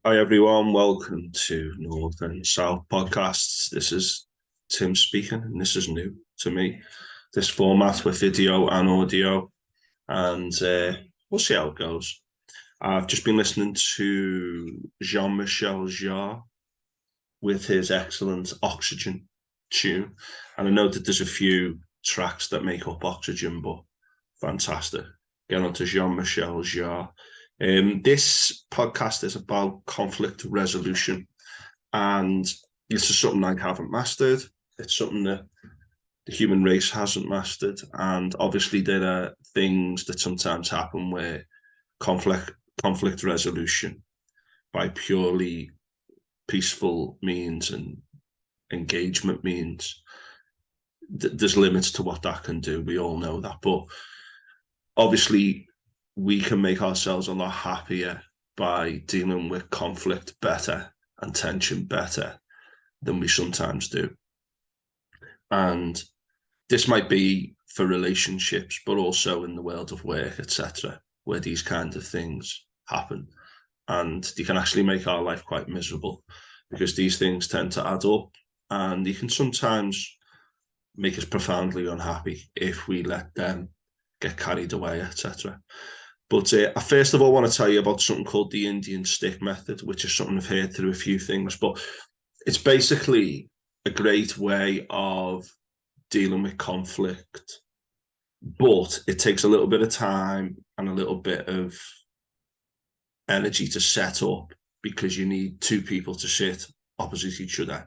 Hi everyone, welcome to North and South Podcasts. This is Tim speaking, and this is new to me. This format with video and audio, and we'll see how it goes. I've just been listening to Jean-Michel Jarre with his excellent Oxygen tune, and I know that there's a few tracks that make up Oxygen, but fantastic. Get on to Jean-Michel Jarre. This podcast is about conflict resolution, and this is something I haven't mastered. It's something that the human race hasn't mastered, and obviously there are things that sometimes happen where conflict resolution by purely peaceful means and engagement means, there's limits to what that can do. We all know that, but obviously we can make ourselves a lot happier by dealing with conflict better and tension better than we sometimes do. And this might be for relationships, but also in the world of work, etc., where these kinds of things happen. And they can actually make our life quite miserable because these things tend to add up, and they can sometimes make us profoundly unhappy if we let them get carried away, etc. But I first of all want to tell you about something called the Indian stick method, which is something I've heard through a few things, but it's basically a great way of dealing with conflict, but it takes a little bit of time and a little bit of energy to set up, because you need two people to sit opposite each other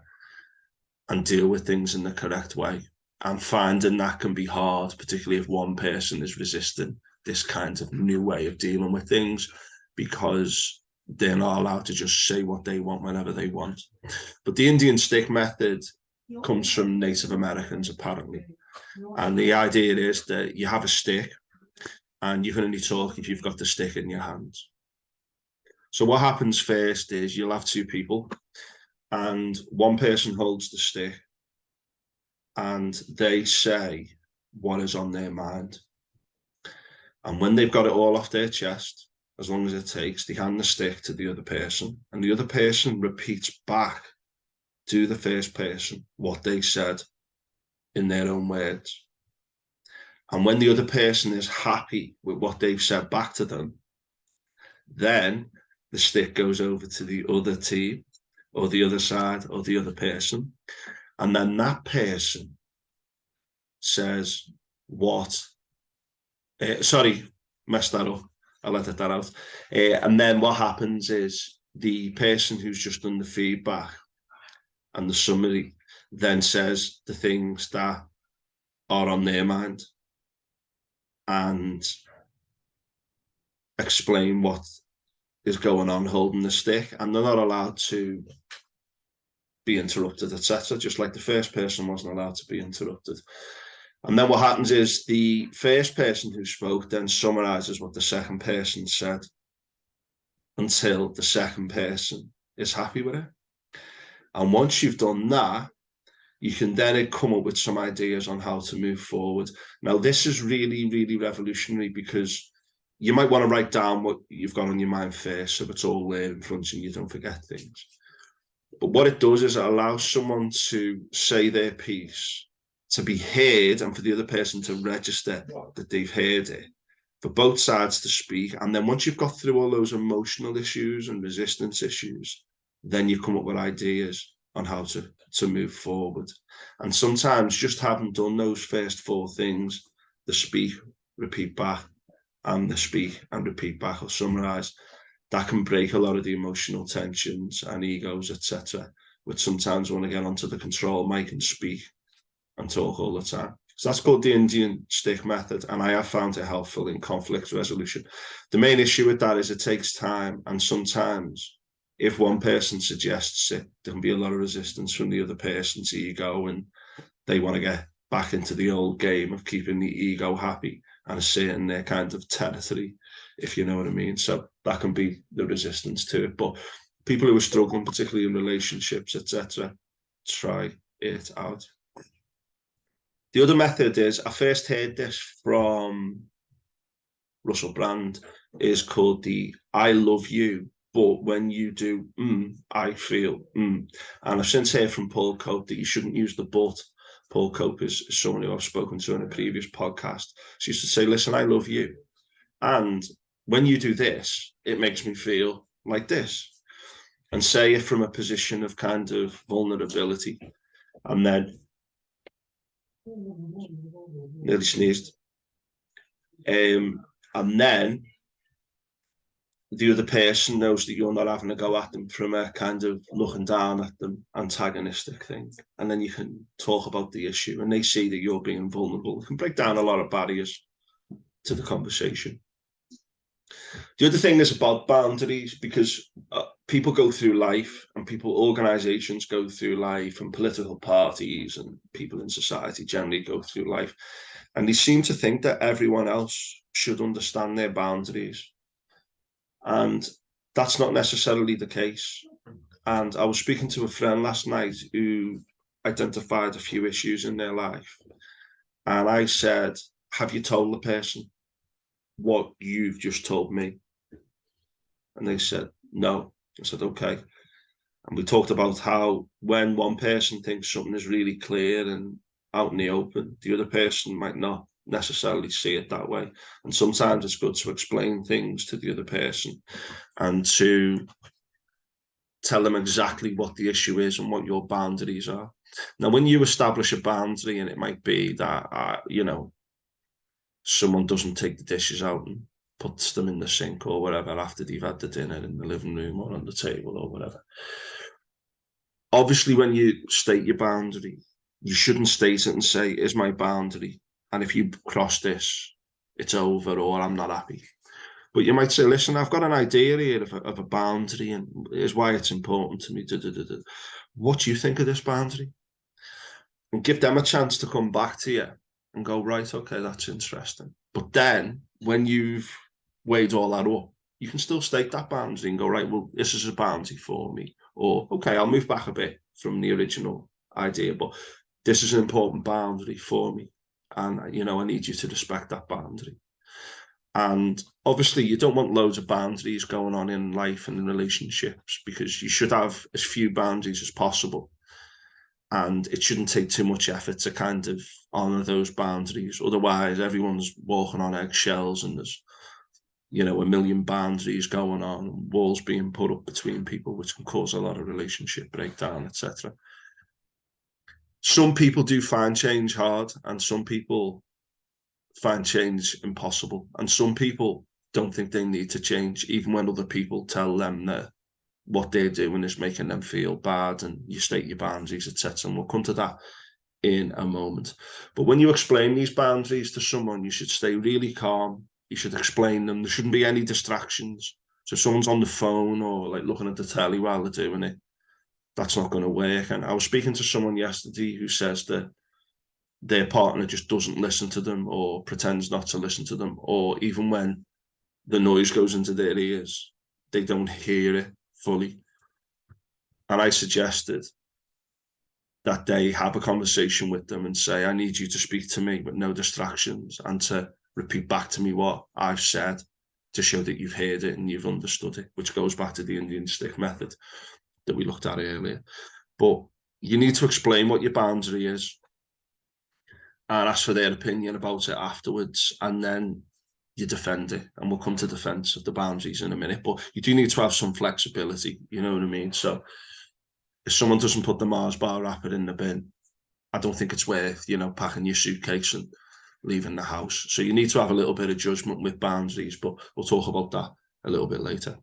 and deal with things in the correct way. And finding that can be hard, particularly if one person is resisting this kind of new way of dealing with things, because they're not allowed to just say what they want whenever they want. But the Indian stick method comes from Native Americans, apparently. And the idea is that you have a stick and you can only talk if you've got the stick in your hands. So what happens first is you'll have two people, and one person holds the stick and they say what is on their mind. And when they've got it all off their chest, as long as it takes, they hand the stick to the other person, and the other person repeats back to the first person what they said in their own words. And when the other person is happy with what they've said back to them, then the stick goes over to the other team or the other side or the other person. And then that person says what messed that up. I'll edit that out. And then what happens is the person who's just done the feedback and the summary then says the things that are on their mind and explain what is going on holding the stick, and they're not allowed to be interrupted, etc., just like the first person wasn't allowed to be interrupted. And then what happens is the first person who spoke then summarizes what the second person said until the second person is happy with it. And once you've done that, you can then come up with some ideas on how to move forward. Now, this is really, really revolutionary, because you might want to write down what you've got on your mind first, so it's all there in front and you don't forget things. But what it does is it allows someone to say their piece, to be heard, and for the other person to register that they've heard it, for both sides to speak. And then once you've got through all those emotional issues and resistance issues, then you come up with ideas on how to move forward. And sometimes just having done those first four things, the speak, repeat back, and the speak and repeat back or summarize, that can break a lot of the emotional tensions and egos, etc., which sometimes want to get onto the control mic and speak and talk all the time. So that's called the Indian stick method, and I have found it helpful in conflict resolution. The main issue with that is it takes time, and sometimes if one person suggests it, there can be a lot of resistance from the other person's ego, and they want to get back into the old game of keeping the ego happy and asserting their kind of territory, if you know what I mean. So that can be the resistance to it. But people who are struggling, particularly in relationships, etc., try it out. The other method is, I first heard this from Russell Brand is called the I love you, but when you do, I feel. And I've since heard from Paul Cope that you shouldn't use the but. Paul Cope is someone who I've spoken to in a previous podcast. She used to say, listen, I love you. And when you do this, it makes me feel like this. And say it from a position of kind of vulnerability. And then, nearly sneezed. And then the other person knows that you're not having a go at them from a kind of looking down at them antagonistic thing. And then you can talk about the issue and they see that you're being vulnerable. It can break down a lot of barriers to the conversation. The other thing is about boundaries, because people go through life and organizations go through life, and political parties and people in society generally go through life. And they seem to think that everyone else should understand their boundaries. And that's not necessarily the case. And I was speaking to a friend last night who identified a few issues in their life. And I said, have you told the person what you've just told me? And they said, no. I said, okay. And we talked about how when one person thinks something is really clear and out in the open, the other person might not necessarily see it that way. And sometimes it's good to explain things to the other person and to tell them exactly what the issue is and what your boundaries are. Now, when you establish a boundary, and it might be that, someone doesn't take the dishes out and puts them in the sink or whatever after they've had the dinner in the living room or on the table or whatever. Obviously, when you state your boundary, you shouldn't state it and say, is my boundary. And if you cross this, it's over, or I'm not happy. But you might say, listen, I've got an idea here of a boundary, and here's why it's important to me. What do you think of this boundary? And give them a chance to come back to you and go, right, okay, that's interesting. But then when you've weighed all that up, you can still state that boundary and go, right, well, this is a boundary for me. Or, okay, I'll move back a bit from the original idea, but this is an important boundary for me. And, I need you to respect that boundary. And obviously, you don't want loads of boundaries going on in life and in relationships, because you should have as few boundaries as possible. And it shouldn't take too much effort to kind of honor those boundaries. Otherwise, everyone's walking on eggshells and there's, a million boundaries going on, and walls being put up between people, which can cause a lot of relationship breakdown, etc. Some people do find change hard, and some people find change impossible. And some people don't think they need to change, even when other people tell them that what they're doing is making them feel bad, and you state your boundaries, etc. And we'll come to that in a moment. But when you explain these boundaries to someone, you should stay really calm. You should explain them. There shouldn't be any distractions. So if someone's on the phone or like looking at the telly while they're doing it, that's not going to work. And I was speaking to someone yesterday who says that their partner just doesn't listen to them or pretends not to listen to them, or even when the noise goes into their ears, they don't hear it fully. And I suggested that they have a conversation with them and say, I need you to speak to me with no distractions, and to repeat back to me what I've said, to show that you've heard it and you've understood it, which goes back to the Indian stick method that we looked at earlier. But you need to explain what your boundary is and ask for their opinion about it afterwards, and then you defend it. And we'll come to defense of the boundaries in a minute, but you do need to have some flexibility, you know what I mean? So if someone doesn't put the Mars bar wrapper in the bin, I don't think it's worth, packing your suitcase and leaving the house. So you need to have a little bit of judgment with boundaries, but we'll talk about that a little bit later.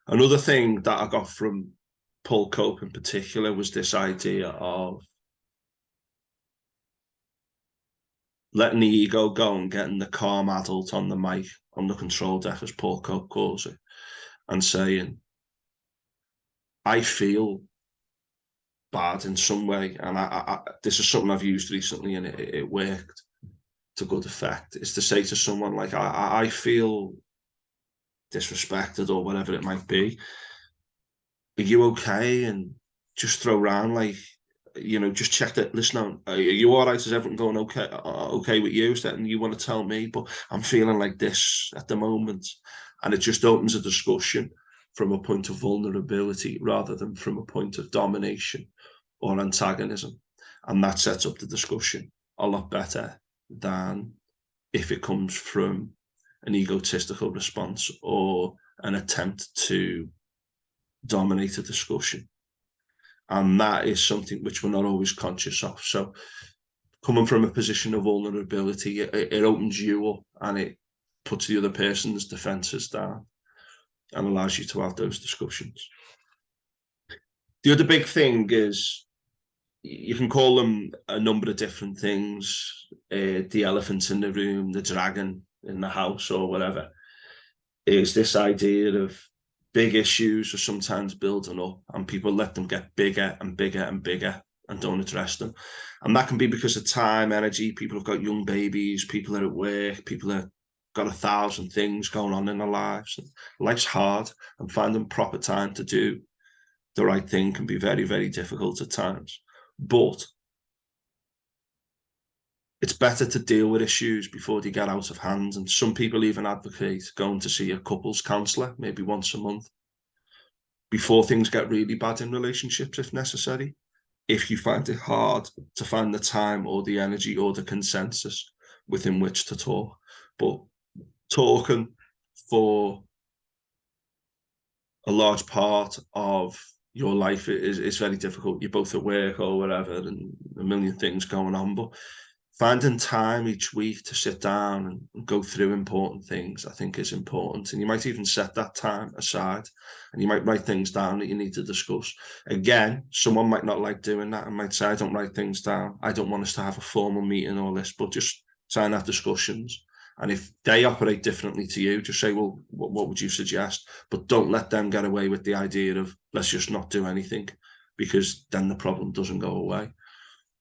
Another thing that I got from Paul Cope in particular was this idea of letting the ego go and getting the calm adult on the mic, on the control deck, as Paul Cope calls it, and saying, I feel bad in some way, and this is something I've used recently, and it worked to good effect, is to say to someone like, I feel disrespected, or whatever it might be. Are you okay? And just throw around like, just check that. Listen, are you all right? Is everything going okay with you? And you want to tell me, but I'm feeling like this at the moment. And it just opens a discussion from a point of vulnerability rather than from a point of domination or antagonism. And that sets up the discussion a lot better than if it comes from an egotistical response or an attempt to dominate a discussion. And that is something which we're not always conscious of. So coming from a position of vulnerability, it opens you up and it puts the other person's defenses down and allows you to have those discussions. The other big thing is, you can call them a number of different things, the elephant in the room, the dragon in the house, or whatever, is this idea of big issues are sometimes building up and people let them get bigger and bigger and bigger and don't address them. And that can be because of time, energy. People have got young babies, people are at work, people have got 1,000 things going on in their lives. Life's hard, and finding proper time to do the right thing can be very, very difficult at times. But it's better to deal with issues before they get out of hand. And some people even advocate going to see a couples counsellor, maybe once a month, before things get really bad in relationships, if necessary, if you find it hard to find the time or the energy or the consensus within which to talk. But talking for a large part of your life is very difficult. You're both at work or whatever and a million things going on, but finding time each week to sit down and go through important things, I think, is important. And you might even set that time aside and you might write things down that you need to discuss. Again, someone might not like doing that and might say, I don't write things down. I don't want us to have a formal meeting or this, but just try and have discussions. And if they operate differently to you, just say, well, what would you suggest? But don't let them get away with the idea of, let's just not do anything, because then the problem doesn't go away.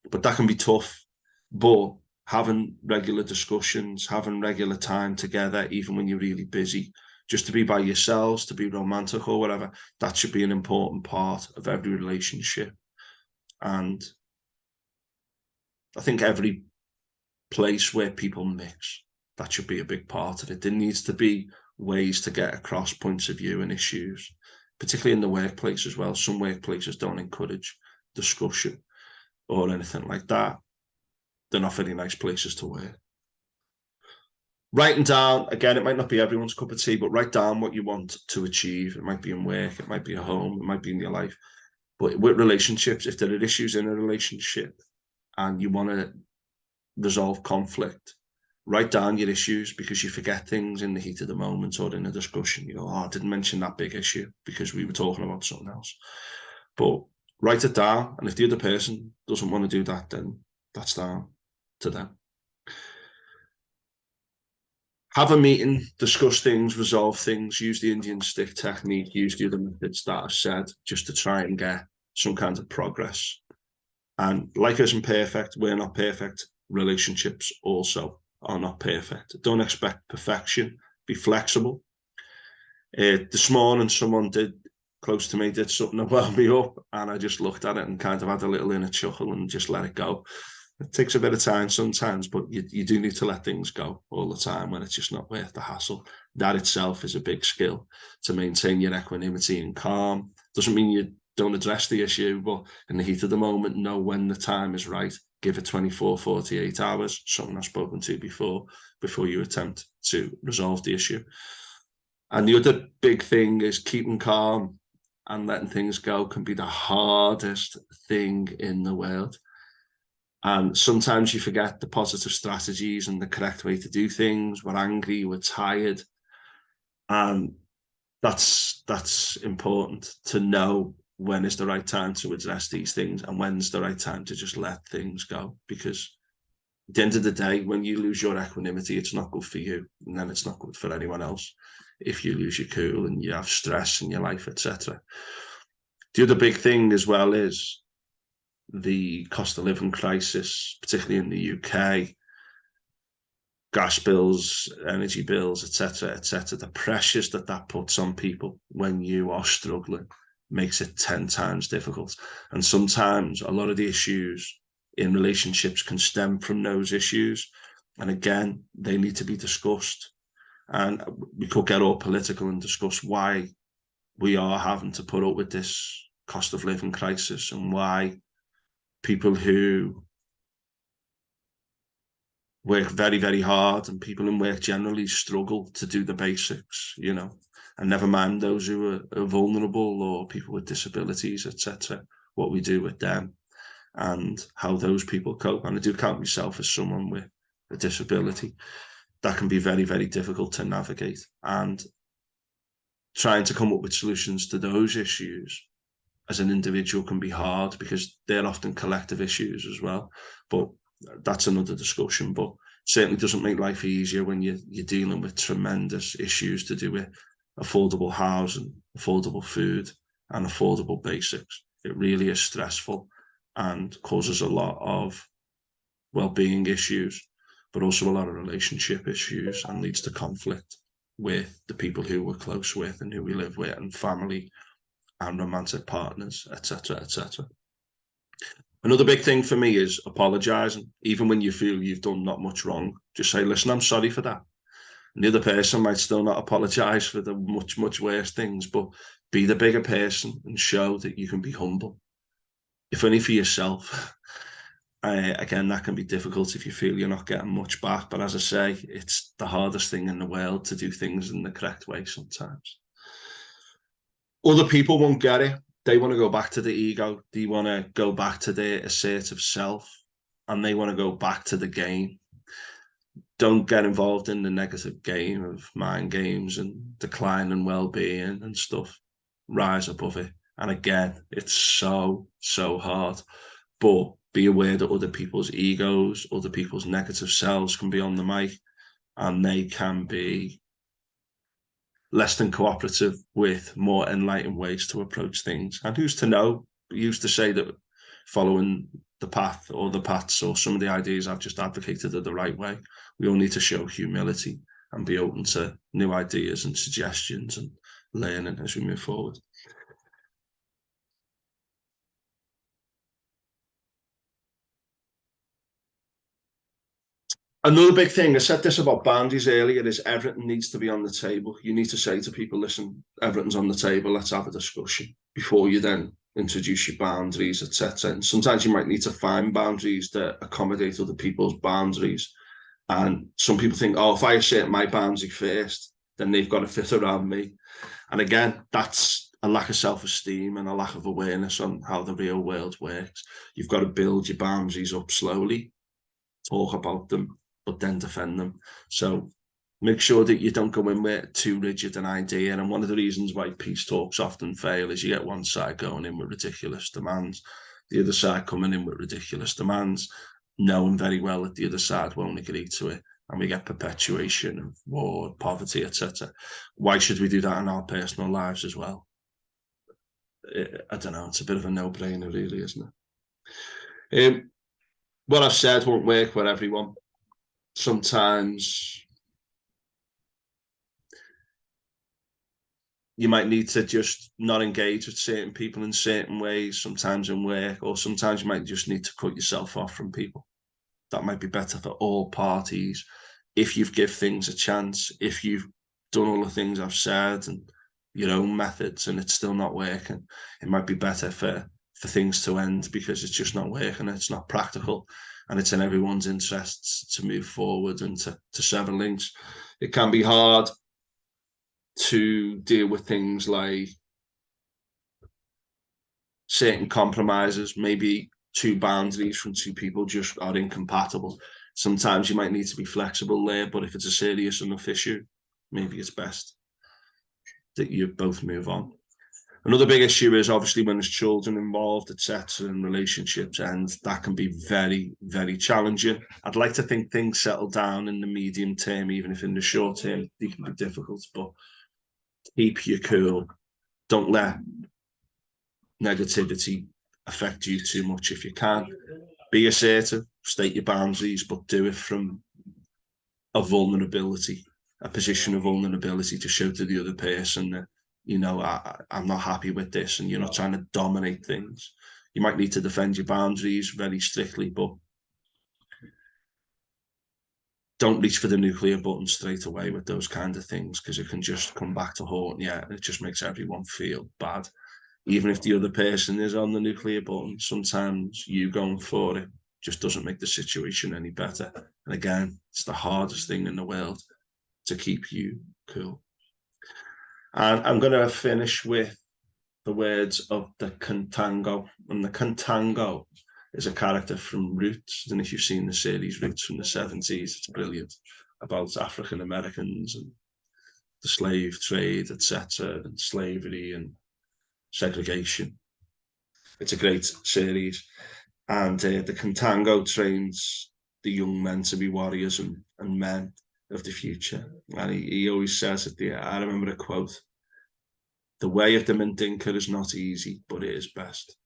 But that can be tough. But having regular discussions, having regular time together, even when you're really busy, just to be by yourselves, to be romantic or whatever, that should be an important part of every relationship. And I think every place where people mix, that should be a big part of it. There needs to be ways to get across points of view and issues, particularly in the workplace as well. Some workplaces don't encourage discussion or anything like that. They're not very nice places to work. Writing down, again, it might not be everyone's cup of tea, but write down what you want to achieve. It might be in work, it might be at home, it might be in your life. But with relationships, if there are issues in a relationship and you want to resolve conflict, write down your issues, because you forget things in the heat of the moment or in a discussion. You go, oh, I didn't mention that big issue because we were talking about something else. But write it down. And if the other person doesn't want to do that, then that's down to them. Have a meeting, discuss things, resolve things, use the Indian stick technique, use the other methods that I've said, just to try and get some kind of progress. And life isn't perfect. We're not perfect. Relationships also are not perfect. Don't expect perfection. Be flexible. This morning, someone close to me did something that wound me up, and I just looked at it and kind of had a little inner chuckle and just let it go. It takes a bit of time sometimes, but you do need to let things go all the time when it's just not worth the hassle. That itself is a big skill to maintain your equanimity and calm. Doesn't mean you don't address the issue, but in the heat of the moment, know when the time is right. Give it 24, 48 hours, something I've spoken to before you attempt to resolve the issue. And the other big thing is keeping calm and letting things go can be the hardest thing in the world. And sometimes you forget the positive strategies and the correct way to do things. We're angry, we're tired. And that's important to know when is the right time to address these things and when's the right time to just let things go. Because at the end of the day, when you lose your equanimity, it's not good for you. And then it's not good for anyone else if you lose your cool and you have stress in your life, etc. The other big thing as well is the cost of living crisis, particularly in the UK, gas bills, energy bills, etc., etc. The pressures that puts on people when you are struggling makes it 10 times difficult. And sometimes a lot of the issues in relationships can stem from those issues. And again, they need to be discussed And we could get all political and discuss why we are having to put up with this cost of living crisis and why people who work very, very hard and people in work generally struggle to do the basics, and never mind those who are vulnerable or people with disabilities, etc., what we do with them and how those people cope. And I do count myself as someone with a disability. That can be very, very difficult to navigate. And trying to come up with solutions to those issues as an individual can be hard because they're often collective issues as well. But that's another discussion. But certainly doesn't make life easier when you're dealing with tremendous issues to do with affordable housing, affordable food, and affordable basics. It really is stressful and causes a lot of well-being issues, but also a lot of relationship issues and leads to conflict with the people who we're close with and who we live with, and family and romantic partners, etc., etc. Another big thing for me is apologizing, even when you feel you've done not much wrong. Just say, listen, I'm sorry for that. And the other person might still not apologize for the much, much worse things, but be the bigger person and show that you can be humble, if only for yourself. Again, that can be difficult if you feel you're not getting much back. But as I say, it's the hardest thing in the world to do things in the correct way sometimes. Other people won't get it. They want to go back to the ego. They want to go back to their assertive self, and they want to go back to the game. Don't get involved in the negative game of mind games and decline and well-being and stuff. Rise above it. And again, it's so, so hard. But be aware that other people's egos, other people's negative selves can be on the mic, and they can be less than cooperative with more enlightened ways to approach things. And who's to know? We used to say that following the path or the paths or some of the ideas I've just advocated are the right way. We all need to show humility and be open to new ideas and suggestions and learning as we move forward. Another big thing, I said this about boundaries earlier, is everything needs to be on the table. You need to say to people, listen, everything's on the table, let's have a discussion before you then introduce your boundaries, etc. And sometimes you might need to find boundaries that accommodate other people's boundaries. And some people think, oh, if I assert my boundary first, then they've got to fit around me. And again, that's a lack of self-esteem and a lack of awareness on how the real world works. You've got to build your boundaries up slowly, talk about them, but then defend them. So make sure that you don't go in with too rigid an idea. And one of the reasons why peace talks often fail is you get one side going in with ridiculous demands, the other side coming in with ridiculous demands, knowing very well that the other side won't agree to it. And we get perpetuation of war, poverty, etc. Why should we do that in our personal lives as well? I don't know. It's a bit of a no-brainer, really, isn't it? What I've said won't work for everyone. Sometimes you might need to just not engage with certain people in certain ways, sometimes in work, or sometimes you might just need to cut yourself off from people. That might be better for all parties. If you've give things a chance, if you've done all the things I've said and your own methods and it's still not working, it might be better for things to end because it's just not working, it's not practical, and it's in everyone's interests to move forward and to sever links. It can be hard to deal with things like certain compromises, maybe two boundaries from two people just are incompatible. Sometimes you might need to be flexible there, but if it's a serious enough issue, maybe it's best that you both move on. Another big issue is obviously when there's children involved, etc., and relationships, and that can be very, very challenging. I'd like to think things settle down in the medium term, even if in the short term they can be difficult, but keep your cool. Don't let negativity affect you too much if you can. Be assertive, state your boundaries, but do it from a vulnerability, a position of vulnerability to show to the other person that, I'm not happy with this, and you're not trying to dominate things. You might need to defend your boundaries very strictly, but don't reach for the nuclear button straight away with those kind of things, because it can just come back to haunt you, and it just makes everyone feel bad. Even if the other person is on the nuclear button, sometimes you going for it just doesn't make the situation any better. And again, it's the hardest thing in the world to keep you cool. And I'm going to finish with the words of the Contango. And the Contango is a character from Roots. I don't know if you've seen the series Roots from the 70s. It's brilliant, about African Americans and the slave trade, etc., and slavery and segregation. It's a great series. And the Contango trains the young men to be warriors and men of the future. And he always says at the, I remember a quote, "The way of the Mandinka is not easy, but it is best."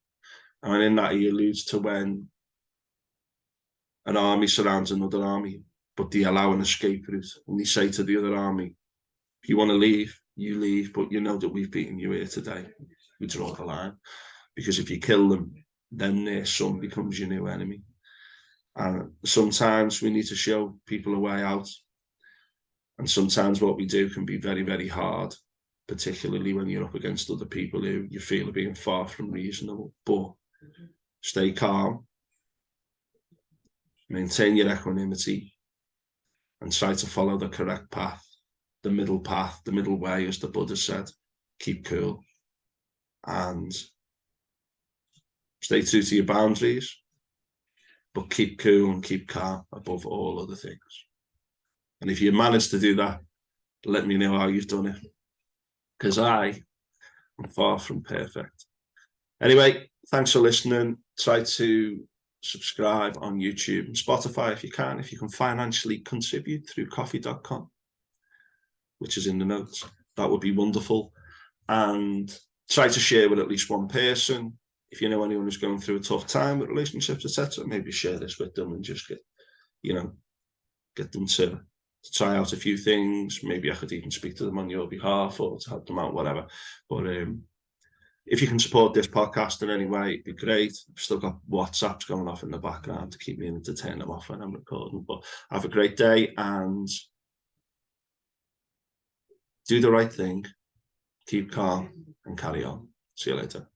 And in that, he alludes to when an army surrounds another army, but they allow an escape route. And they say to the other army, if you want to leave, you leave, but you know that we've beaten you here today. We draw the line. Because if you kill them, then their son becomes your new enemy. And sometimes we need to show people a way out. And sometimes what we do can be very, very hard, particularly when you're up against other people who you feel are being far from reasonable. But stay calm, maintain your equanimity, and try to follow the correct path, the middle way, as the Buddha said. Keep cool and stay true to your boundaries, but keep cool and keep calm above all other things. And if you manage to do that, let me know how you've done it, because I am far from perfect. Anyway, thanks for listening. Try to subscribe on YouTube and Spotify if you can. If you can financially contribute through coffee.com, which is in the notes, that would be wonderful. And try to share with at least one person. If you know anyone who's going through a tough time with relationships, etc., maybe share this with them and just get them to try out a few things. Maybe I could even speak to them on your behalf or to help them out, whatever. But if you can support this podcast in any way, it'd be great. I've still got WhatsApps going off in the background to keep me in, to turn them off when I'm recording. But have a great day and do the right thing. Keep calm and carry on. See you later.